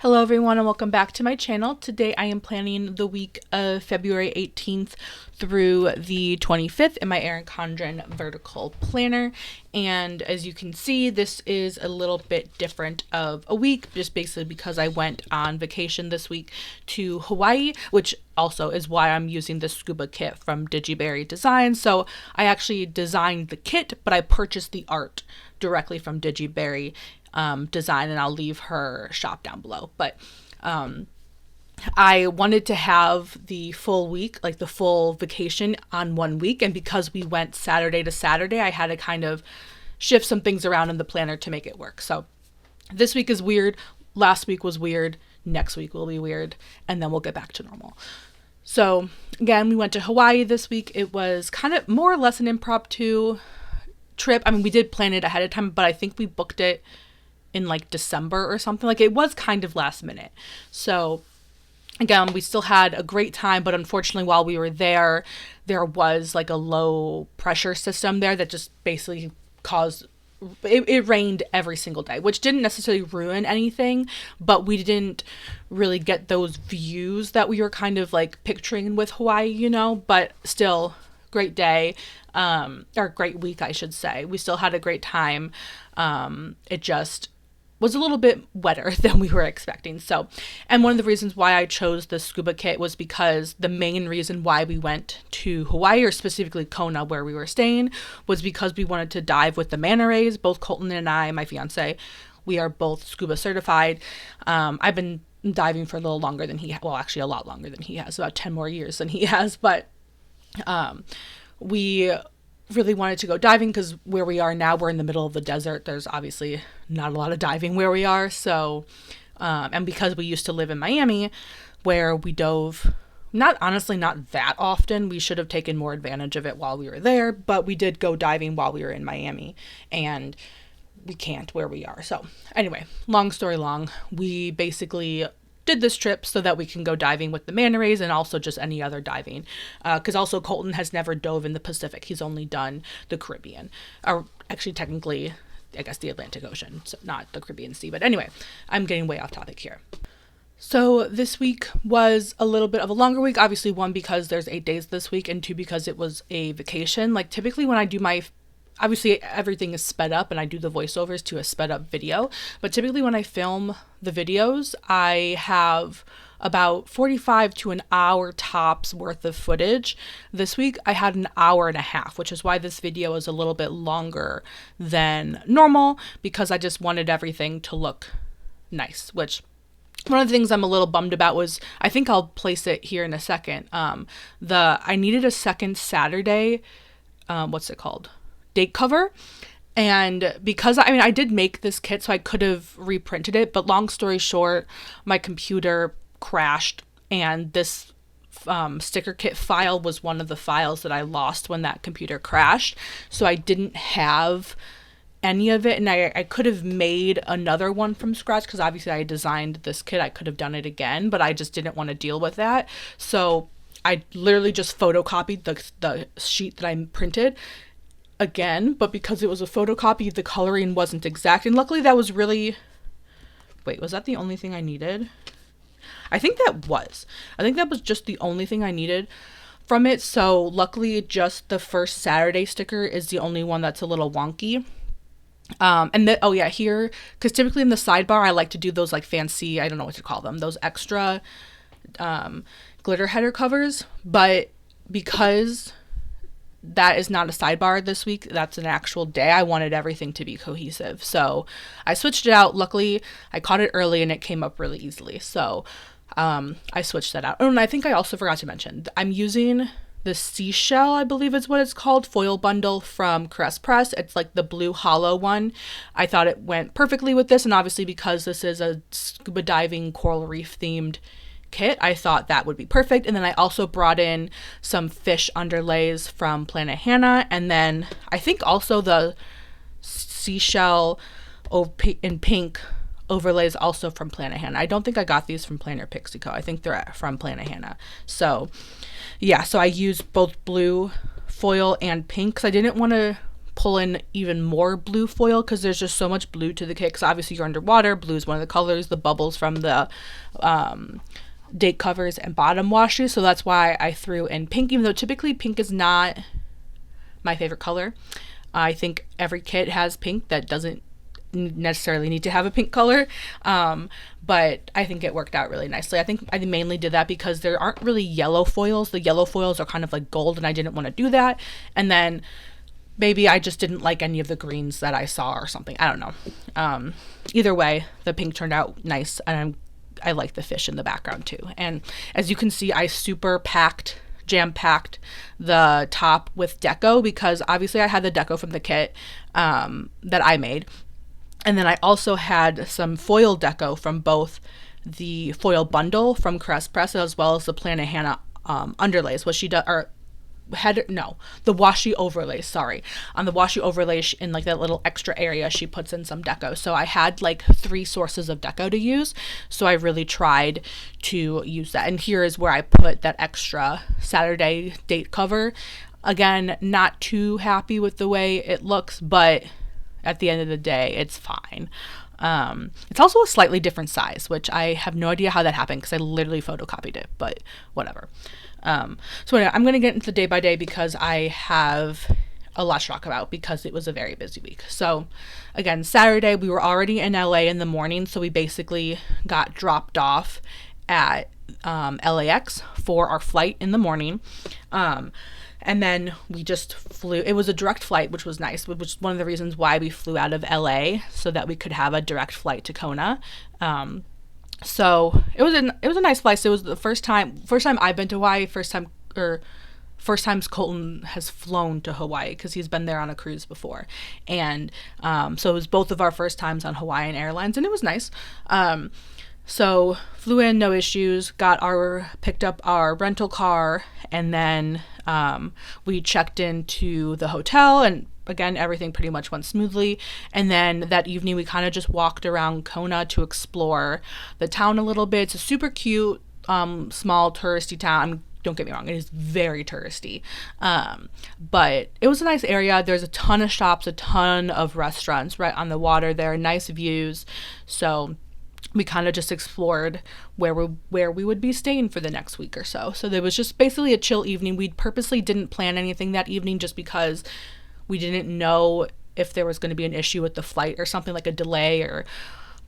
Hello everyone and welcome back to my channel. Today I am planning the week of February 18th through the 25th in my Erin Condren vertical planner. And as you can see, this is a little bit different of a week, just basically because I went on vacation this week to Hawaii, which also is why I'm using the Scuba kit from Digiberry Design. So I actually designed the kit, but I purchased the art directly from Digiberry Design, and I'll leave her shop down below. But I wanted to have the full week, like the full vacation on 1 week, and because we went Saturday to Saturday, I had to kind of shift some things around in the planner to make it work. So this week is weird, last week was weird, next week will be weird, and then we'll get back to normal. So again, we went to Hawaii this week. It was kind of more or less an impromptu trip. I mean, we did plan it ahead of time, but I think we booked it in like December or something. Like, it was kind of last minute. So again, we still had a great time, but unfortunately while we were there was like a low pressure system there that just basically caused it rained every single day, which didn't necessarily ruin anything, but we didn't really get those views that we were kind of like picturing with Hawaii, you know. But still, great day, or great week, I should say. We still had a great time. It just was a little bit wetter than we were expecting. So, and one of the reasons why I chose the Scuba kit was because the main reason why we went to Hawaii, or specifically Kona where we were staying, was because we wanted to dive with the manta rays. Both Colton and I, my fiance, we are both scuba certified. I've been diving for a little longer than he, well, actually a lot longer than he has, about 10 more years than he has. But we really wanted to go diving because where we are now, we're in the middle of the desert. There's obviously not a lot of diving where we are. So, and because we used to live in Miami where we dove, not that often, we should have taken more advantage of it while we were there, but we did go diving while we were in Miami, and we can't where we are. So anyway, long story long, we basically did this trip so that we can go diving with the manta rays and also just any other diving. Because also Colton has never dove in the Pacific. He's only done the Caribbean. Or actually, technically, I guess the Atlantic Ocean, so not the Caribbean Sea. But anyway, I'm getting way off topic here. So this week was a little bit of a longer week. Obviously, one, because there's 8 days this week, and two, because it was a vacation. Like, typically when I do obviously everything is sped up and I do the voiceovers to a sped up video, but typically when I film the videos, I have about 45 to an hour tops worth of footage. This week I had an hour and a half, which is why this video is a little bit longer than normal, because I just wanted everything to look nice, which one of the things I'm a little bummed about was, I think I'll place it here in a second. I needed a second Saturday, what's it called? Date cover. And because I did make this kit, so I could have reprinted it, but long story short, my computer crashed, and this sticker kit file was one of the files that I lost when that computer crashed. So I didn't have any of it, and I could have made another one from scratch, because obviously I designed this kit. I could have done it again, but I just didn't want to deal with that. So I literally just photocopied the sheet that I printed again, but because it was a photocopy, the coloring wasn't exact, and luckily that was really, was that the only thing I needed? I think that was just the only thing I needed from it. So luckily just the first Saturday sticker is the only one that's a little wonky. And then, here, because typically in the sidebar I like to do those like fancy, I don't know what to call them, those extra glitter header covers, but because that is not a sidebar this week, that's an actual day, I wanted everything to be cohesive. So I switched it out. Luckily, I caught it early and it came up really easily. So I switched that out. Oh, and I think I also forgot to mention, I'm using the Seashell, I believe is what it's called, foil bundle from Caress Press. It's like the blue hollow one. I thought it went perfectly with this, and obviously because this is a scuba diving coral reef themed kit, I thought that would be perfect. And then I also brought in some fish underlays from Plannahannah, and then I think also the seashell in pink overlays also from Plannahannah. I don't think I got these from Planner Pixie Co. I think they're from Plannahannah. So yeah, so I used both blue foil and pink because I didn't want to pull in even more blue foil because there's just so much blue to the kit, because obviously you're underwater. Blue is one of the colors, the bubbles from the date covers and bottom washi, so that's why I threw in pink, even though typically pink is not my favorite color. I think every kit has pink that doesn't necessarily need to have a pink color, but I think it worked out really nicely. I think I mainly did that because there aren't really yellow foils. The yellow foils are kind of like gold, and I didn't want to do that. And then maybe I just didn't like any of the greens that I saw or something. I don't know. Either way, the pink turned out nice, and I like the fish in the background too. And as you can see, I jam-packed the top with deco, because obviously I had the deco from the kit that I made. And then I also had some foil deco from both the foil bundle from Caress Press as well as the Plannahannah underlays. What she does, or the washi overlays, sorry. On the washi overlay, in like that little extra area, she puts in some deco. So I had like 3 sources of deco to use. So I really tried to use that. And here is where I put that extra Saturday date cover. Again, not too happy with the way it looks, but at the end of the day, it's fine. It's also a slightly different size, which I have no idea how that happened because I literally photocopied it, but whatever. So anyway, I'm going to get into the day by day because I have a lot to talk about because it was a very busy week. So again, Saturday, we were already in LA in the morning, so we basically got dropped off at LAX for our flight in the morning. And then we just flew. It was a direct flight, which was nice, which was one of the reasons why we flew out of LA, so that we could have a direct flight to Kona. So it was a nice flight. So it was the first time I've been to Hawaii, first time Colton has flown to Hawaii because he's been there on a cruise before. And so it was both of our first times on Hawaiian Airlines, and it was nice. So flew in, no issues, picked up our rental car, and then we checked into the hotel, and again, everything pretty much went smoothly. And then that evening, we kind of just walked around Kona to explore the town a little bit. It's a super cute, small touristy town. Don't get me wrong, it is very touristy. But it was a nice area. There's a ton of shops, a ton of restaurants right on the water there, nice views. So we kind of just explored where we would be staying for the next week or so. So there was just basically a chill evening. We purposely didn't plan anything that evening just because we didn't know if there was going to be an issue with the flight or something, like a delay or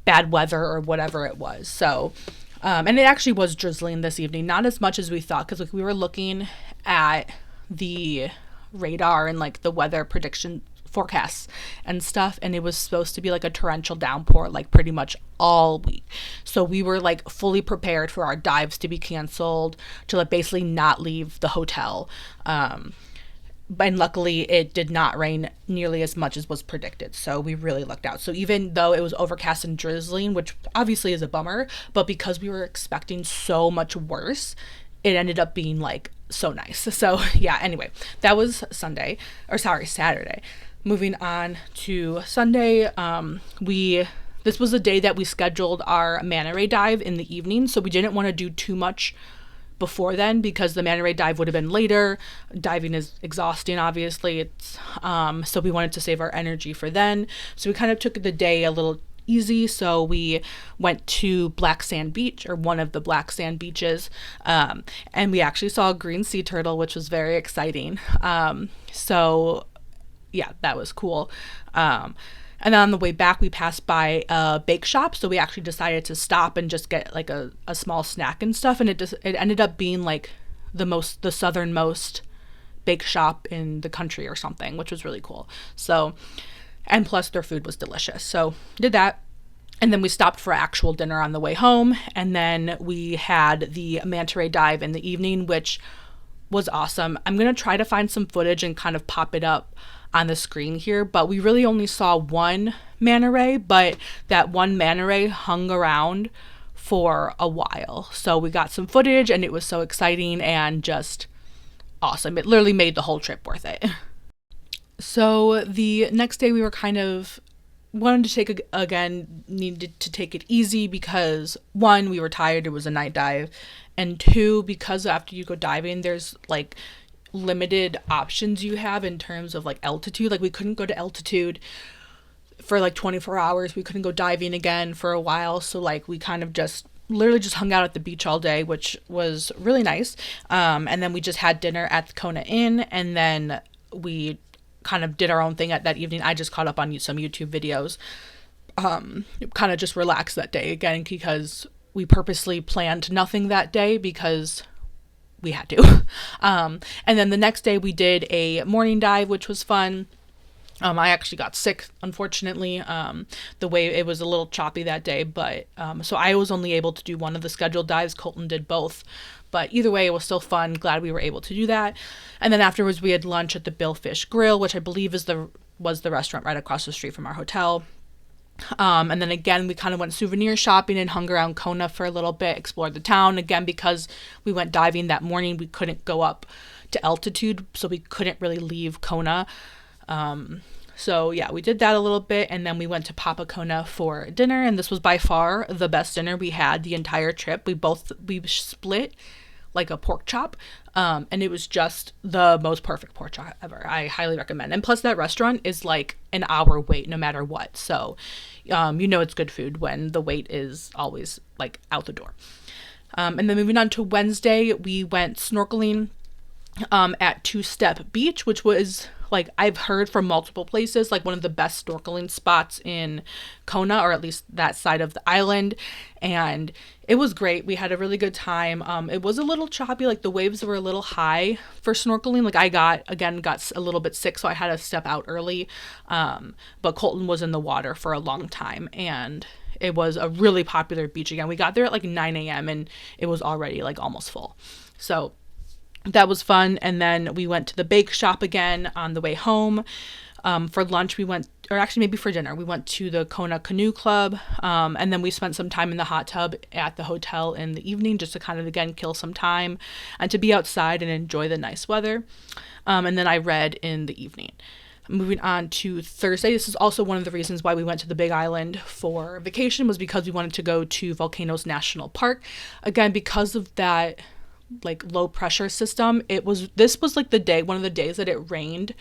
bad weather or whatever it was. So, and it actually was drizzling this evening, not as much as we thought, because like we were looking at the radar and like the weather prediction forecasts and stuff, and it was supposed to be like a torrential downpour like pretty much all week. So we were like fully prepared for our dives to be canceled, to like basically not leave the hotel. And luckily it did not rain nearly as much as was predicted, so we really lucked out. So even though it was overcast and drizzling, which obviously is a bummer, but because we were expecting so much worse, it ended up being like so nice. So yeah, anyway, that was Saturday. Moving on to Sunday, this was the day that we scheduled our manta ray dive in the evening, so we didn't want to do too much before then because the manta ray dive would have been later. Diving is exhausting, obviously. It's so we wanted to save our energy for then. So we kind of took the day a little easy. So we went to Black Sand Beach, or one of the Black Sand beaches, and we actually saw a green sea turtle, which was very exciting. So yeah, that was cool. And then on the way back, we passed by a bake shop. So we actually decided to stop and just get like a small snack and stuff. And it ended up being like the southernmost bake shop in the country or something, which was really cool. So, and plus their food was delicious. So did that. And then we stopped for actual dinner on the way home. And then we had the manta ray dive in the evening, which was awesome. I'm going to try to find some footage and kind of pop it up on the screen here, but we really only saw one manta ray, but that one manta ray hung around for a while. So we got some footage and it was so exciting and just awesome. It literally made the whole trip worth it. So the next day we were kind of needed to take it easy because 1, we were tired, it was a night dive, and 2, because after you go diving, there's like limited options you have in terms of like altitude. Like we couldn't go to altitude for like 24 hours. We couldn't go diving again for a while. So like we kind of just literally just hung out at the beach all day, which was really nice. And then we just had dinner at the Kona Inn, and then we kind of did our own thing at that evening. I just caught up on some YouTube videos, kind of just relaxed that day again, because we purposely planned nothing that day because we had to. And then the next day we did a morning dive, which was fun. I actually got sick, unfortunately. The way it was a little choppy that day, but so I was only able to do one of the scheduled dives. Colton did both, but either way, it was still fun. Glad we were able to do that. And then afterwards, we had lunch at the Billfish Grill, which I believe was the restaurant right across the street from our hotel. And then again, we kind of went souvenir shopping and hung around Kona for a little bit, explored the town. Again, because we went diving that morning, we couldn't go up to altitude, so we couldn't really leave Kona. So yeah, we did that a little bit, and then we went to Papa Kona for dinner, and this was by far the best dinner we had the entire trip. We split like a pork chop, and it was just the most perfect pork chop ever. I highly recommend. And plus that restaurant is like an hour wait no matter what, so it's good food when the wait is always like out the door. And then moving on to Wednesday, we went snorkeling at Two Step Beach, which was, like, I've heard from multiple places, like one of the best snorkeling spots in Kona, or at least that side of the island. And it was great. We had a really good time. It was a little choppy, like the waves were a little high for snorkeling. Like I got a little bit sick, so I had to step out early. But Colton was in the water for a long time, and it was a really popular beach again. We got there at like 9 a.m. and it was already like almost full. So that was fun. And then we went to the bake shop again on the way home. For lunch, maybe for dinner, we went to the Kona Canoe Club. And then we spent some time in the hot tub at the hotel in the evening, just to kind of, again, kill some time and to be outside and enjoy the nice weather. And then I read in the evening. Moving on to Thursday, this is also one of the reasons why we went to the Big Island for vacation, was because we wanted to go to Volcanoes National Park. Again, because of that like low pressure system, this was like one of the days that it rained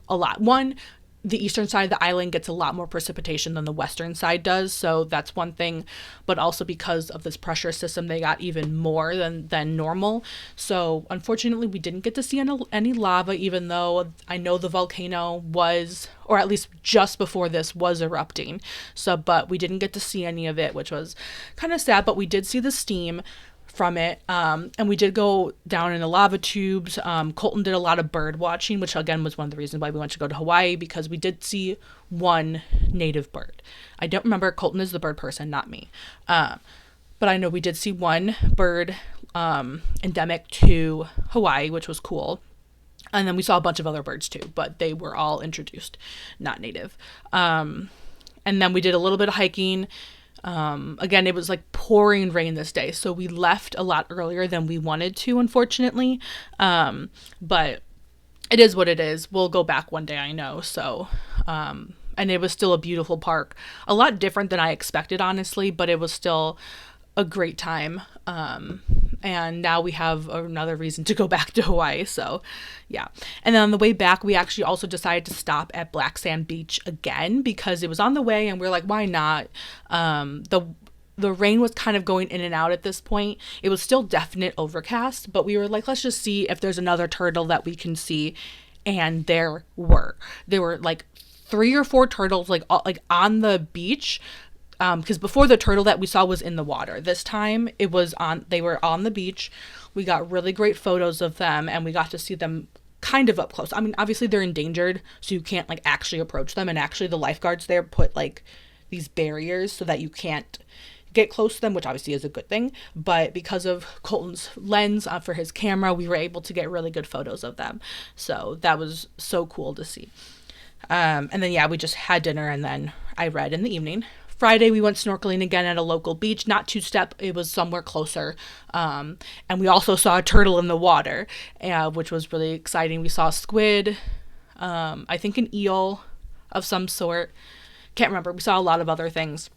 a lot. One, the eastern side of the island gets a lot more precipitation than the western side does, so that's one thing. But also because of this pressure system, they got even more than normal. So unfortunately, we didn't get to see any lava, even though I know the volcano was, or at least just before this, was erupting. But we didn't get to see any of it, which was kind of sad. But we did see the steam from it, and we did go down in the lava tubes. Colton did a lot of bird watching, which again was one of the reasons why we went to go to Hawaii, because we did see one native bird. I don't remember. Colton is the bird person, not me, but I know we did see one bird endemic to Hawaii, which was cool. And then we saw a bunch of other birds too, but they were all introduced, not native. And then we did a little bit of hiking. Again, it was like pouring rain this day, so we left a lot earlier than we wanted to, unfortunately. But it is what it is. We'll go back one day, I know. So, and it was still a beautiful park, a lot different than I expected, honestly, but it was still a great time. And now we have another reason to go back to Hawaii. So yeah. And then on the way back, we actually also decided to stop at Black Sand Beach again, because it was on the way and we were like, why not? The rain was kind of going in and out at this point. It was still definite overcast, but we were like, let's just see if there's another turtle that we can see. And there were like 3 or 4 turtles like on the beach. Because before, the turtle that we saw was in the water. This time they were on the beach. We got really great photos of them, and we got to see them kind of up close. I mean, obviously they're endangered, so you can't like actually approach them. And actually the lifeguards there put like these barriers so that you can't get close to them, which obviously is a good thing. But because of Colton's lens for his camera, we were able to get really good photos of them. So that was so cool to see. And then, yeah, we just had dinner, and then I read in the evening. Friday, we went snorkeling again at a local beach, not Two Step, it was somewhere closer. And we also saw a turtle in the water, which was really exciting. We saw a squid, I think an eel of some sort. Can't remember. We saw a lot of other things.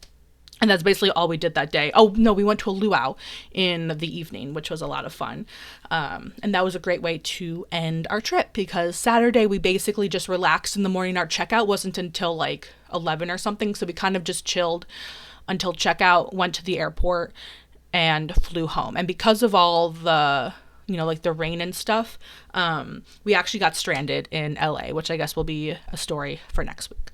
And that's basically all we did that day. Oh, no, we went to a luau in the evening, which was a lot of fun. And that was a great way to end our trip because Saturday we basically just relaxed in the morning. Our checkout wasn't until like 11 or something. So we kind of just chilled until checkout, went to the airport, and flew home. And because of all the, like the rain and stuff, we actually got stranded in LA, which I guess will be a story for next week.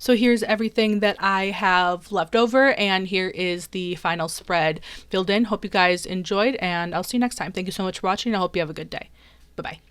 So here's everything that I have left over, and here is the final spread filled in. Hope you guys enjoyed, and I'll see you next time. Thank you so much for watching. I hope you have a good day. Bye-bye.